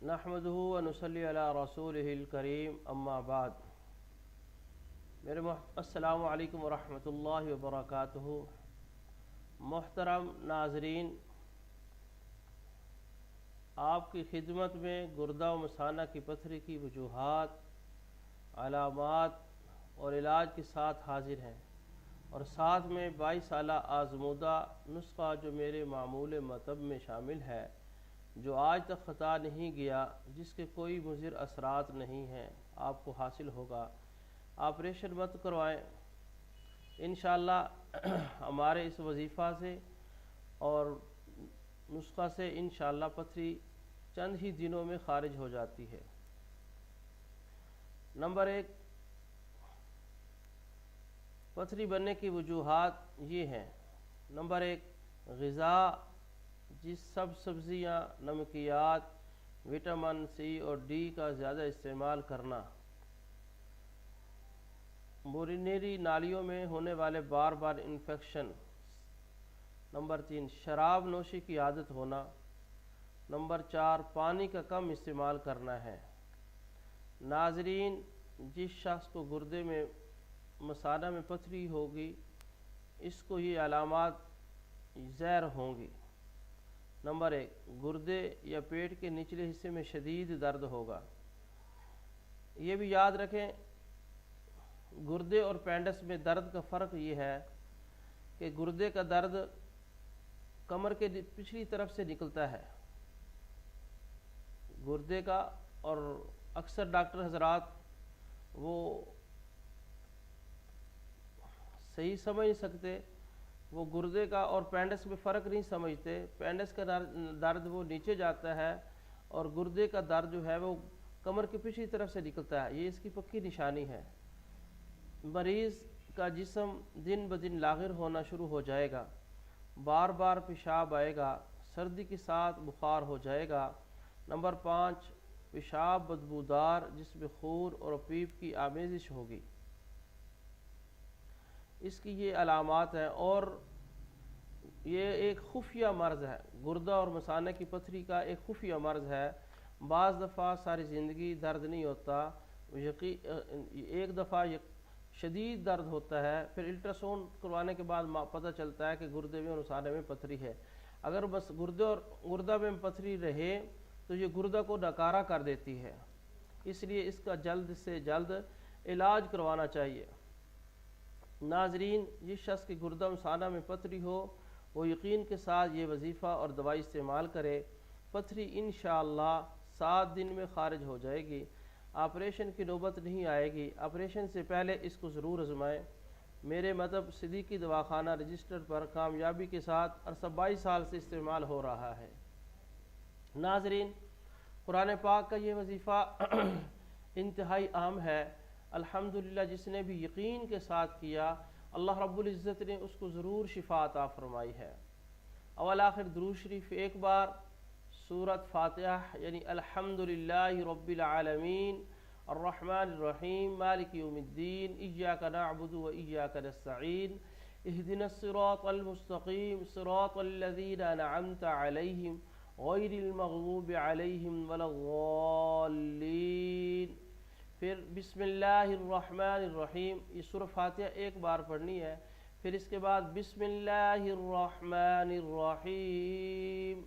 نحمدہ و نصلی علی رسولہ الکریم اما بعد السلام علیکم ورحمۃ اللہ وبرکاتہ۔ محترم ناظرین، آپ کی خدمت میں گردہ و مثانہ کی پتھری کی وجوہات، علامات اور علاج کے ساتھ حاضر ہیں، اور ساتھ میں 22 سالہ آزمودہ نسخہ جو میرے معمول مطب میں شامل ہے، جو آج تک خطا نہیں گیا، جس کے کوئی مضر اثرات نہیں ہیں، آپ کو حاصل ہوگا۔ آپریشن مت کروائیں، انشاءاللہ ہمارے اس وظیفہ سے اور نسخہ سے انشاءاللہ پتھری چند ہی دنوں میں خارج ہو جاتی ہے۔ نمبر 1، پتھری بننے کی وجوہات یہ ہیں۔ نمبر 1، غذا، جس سبزیاں، نمکیات، وٹامن سی اور ڈی کا زیادہ استعمال کرنا۔ یورینری نالیوں میں ہونے والے بار بار انفیکشن۔ نمبر 3، شراب نوشی کی عادت ہونا۔ نمبر 4، پانی کا کم استعمال کرنا ہے۔ ناظرین، جس شخص کو گردے میں مثانہ میں پتھری ہوگی، اس کو یہ علامات ظاہر ہوں گی۔ نمبر 1، گردے یا پیٹ کے نچلے حصے میں شدید درد ہوگا۔ یہ بھی یاد رکھیں، گردے اور پینڈس میں درد کا فرق یہ ہے کہ گردے کا درد کمر کے پچھلی طرف سے نکلتا ہے، گردے کا، اور اکثر ڈاکٹر حضرات وہ صحیح سمجھ نہیں سکتے، وہ گردے کا اور پینڈس میں فرق نہیں سمجھتے۔ پینڈس کا درد وہ نیچے جاتا ہے، اور گردے کا درد جو ہے وہ کمر کی پچھلی طرف سے نکلتا ہے، یہ اس کی پکی نشانی ہے۔ مریض کا جسم دن بدن لاغر ہونا شروع ہو جائے گا، بار بار پیشاب آئے گا، سردی کے ساتھ بخار ہو جائے گا۔ نمبر 5، پیشاب بدبودار، جس میں خون اور پیپ کی آمیزش ہوگی۔ اس کی یہ علامات ہیں، اور یہ ایک خفیہ مرض ہے، گردہ اور مثانہ کی پتھری کا ایک خفیہ مرض ہے۔ بعض دفعہ ساری زندگی درد نہیں ہوتا، ایک دفعہ شدید درد ہوتا ہے، پھر الٹراساؤنڈ کروانے کے بعد پتہ چلتا ہے کہ گردے میں اور مثانہ میں پتھری ہے۔ اگر بس گردہ میں پتھری رہے تو یہ گردہ کو ناکارہ کر دیتی ہے، اس لیے اس کا جلد سے جلد علاج کروانا چاہیے۔ ناظرین، جس شخص کی گردہ مثانہ میں پتھری ہو، وہ یقین کے ساتھ یہ وظیفہ اور دوائی استعمال کرے، پتھری انشاءاللہ 7 دن میں خارج ہو جائے گی۔ آپریشن کی نوبت نہیں آئے گی۔ آپریشن سے پہلے اس کو ضرور آزمائیں۔ میرے مطب صدیقی دواخانہ رجسٹر پر کامیابی کے ساتھ عرصہ 22 سال سے استعمال ہو رہا ہے۔ ناظرین، قرآن پاک کا یہ وظیفہ انتہائی اہم ہے۔ الحمدللہ، جس نے بھی یقین کے ساتھ کیا، اللہ رب العزت نے اس کو ضرور شفا عطا فرمائی ہے۔ اول آخر درود شریف ایک بار، سورۃ فاتحہ یعنی الحمدللہ رب العالمین الرحمن الرحیم مالک یوم الدین ایاک نعبد و ایاک نستعین اہدنا الصراط المستقیم صراط الذین انعمت علیہم غیر المغضوب علیہم ولا الضالین۔ پھر بسم اللہ الرحمن الرحیم، یہ سورہ فاتحہ ایک بار پڑھنی ہے۔ پھر اس کے بعد بسم اللہ الرحمن الرحیم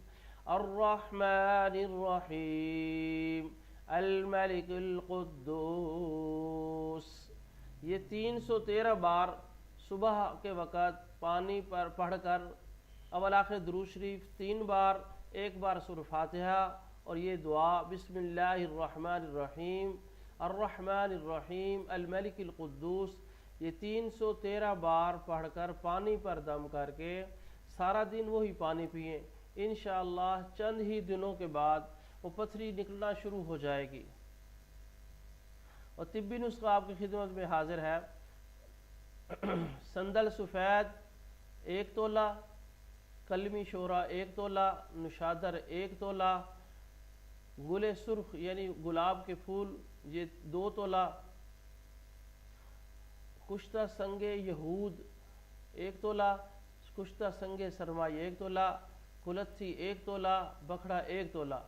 الرحمن الرحیم الملک القدوس، یہ 313 بار صبح کے وقت پانی پر پڑھ کر اول آخر درود شریف 3 بار، ایک بار سورہ فاتحہ، اور یہ دعا بسم اللہ الرحمن الرحیم الرحمن الرحیم الملک القدوس، یہ 313 بار پڑھ کر پانی پر دم کر کے سارا دن وہی پانی پئیں، انشاءاللہ چند ہی دنوں کے بعد وہ پتھری نکلنا شروع ہو جائے گی۔ اور طبی نسخہ آپ کی خدمت میں حاضر ہے۔ سندل سفید 1 تولہ، کلمی شورا 1 تولہ، نشادر 1 تولہ، گل سرخ یعنی گلاب کے پھول یہ 2 تولہ، کشتہ سنگ یہود 1 تولہ، کشتہ سنگ سرما 1 تولہ، کلتھی 1 تولہ، بکھڑا 1 تولہ۔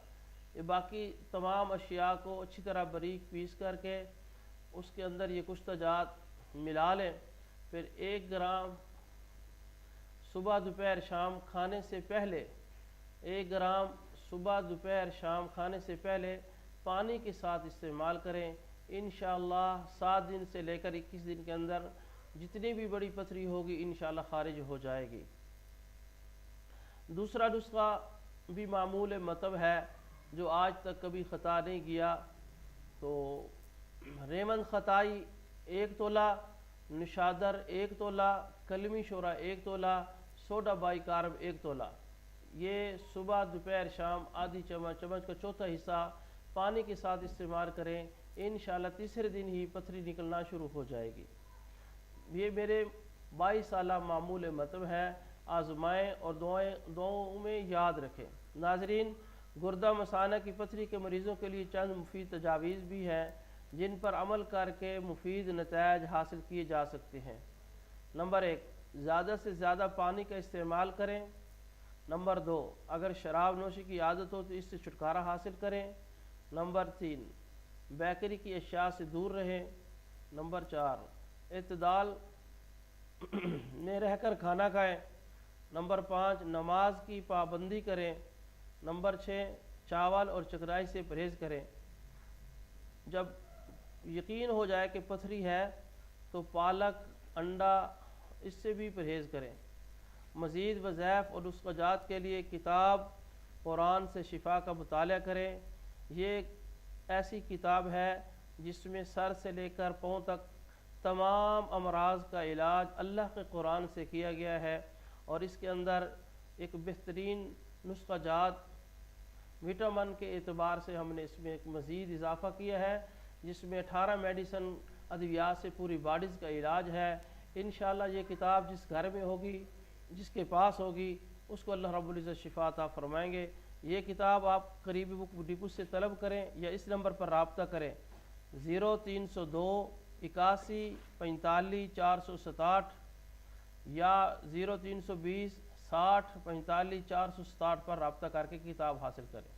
یہ باقی تمام اشیاء کو اچھی طرح باریک پیس کر کے اس کے اندر یہ کشتہ جات ملا لیں. پھر 1 گرام صبح دوپہر شام کھانے سے پہلے 1 گرام صبح دوپہر شام کھانے سے پہلے پانی کے ساتھ استعمال کریں. انشاءاللہ 7 دن سے لے کر 21 دن کے اندر جتنی بھی بڑی پتھری ہوگی انشاءاللہ خارج ہو جائے گی. دوسرا نسخہ بھی معمول مطب ہے جو آج تک کبھی خطا نہیں کیا. تو ریمن خطائی 1 تولہ، نشادر 1 تولہ، کلمی شورہ 1 تولہ، سوڈا بائی کارب 1 تولہ. یہ صبح دوپہر شام آدھی چمچ کا چوتھا حصہ پانی کے ساتھ استعمال کریں. انشاءاللہ تیسرے دن ہی پتھری نکلنا شروع ہو جائے گی. یہ میرے 22 سالہ معمول مطب ہے، آزمائیں اور دعاؤں میں یاد رکھیں. ناظرین، گردہ مثانہ کی پتھری کے مریضوں کے لیے چند مفید تجاویز بھی ہیں جن پر عمل کر کے مفید نتائج حاصل کیے جا سکتے ہیں. نمبر 1، زیادہ سے زیادہ پانی کا استعمال کریں. نمبر 2، اگر شراب نوشی کی عادت ہو تو اس سے چھٹکارا حاصل کریں. نمبر 3، بیکری کی اشیاء سے دور رہیں. نمبر 4، اعتدال میں رہ کر کھانا کھائیں. نمبر 5، نماز کی پابندی کریں. نمبر 6، چاول اور چکنائی سے پرہیز کریں. جب یقین ہو جائے کہ پتھری ہے تو پالک، انڈا اس سے بھی پرہیز کریں. مزید وظائف اور نسخہ جات کے لیے کتاب قرآن سے شفا کا مطالعہ کریں. یہ ایک ایسی کتاب ہے جس میں سر سے لے کر پاؤں تک تمام امراض کا علاج اللہ کے قرآن سے کیا گیا ہے، اور اس کے اندر ایک بہترین نسخہ جات وٹامن کے اعتبار سے ہم نے اس میں ایک مزید اضافہ کیا ہے جس میں 18 میڈیسن ادویات سے پوری باڈیز کا علاج ہے. انشاءاللہ یہ کتاب جس گھر میں ہوگی، جس کے پاس ہوگی، اس کو اللہ رب العزت شفا عطا فرمائیں گے. یہ کتاب آپ قریبی بک ڈپو سے طلب کریں یا اس نمبر پر رابطہ کریں 0302 81 45 467 یا 0320 60 45 467 پر رابطہ کر کے کتاب حاصل کریں.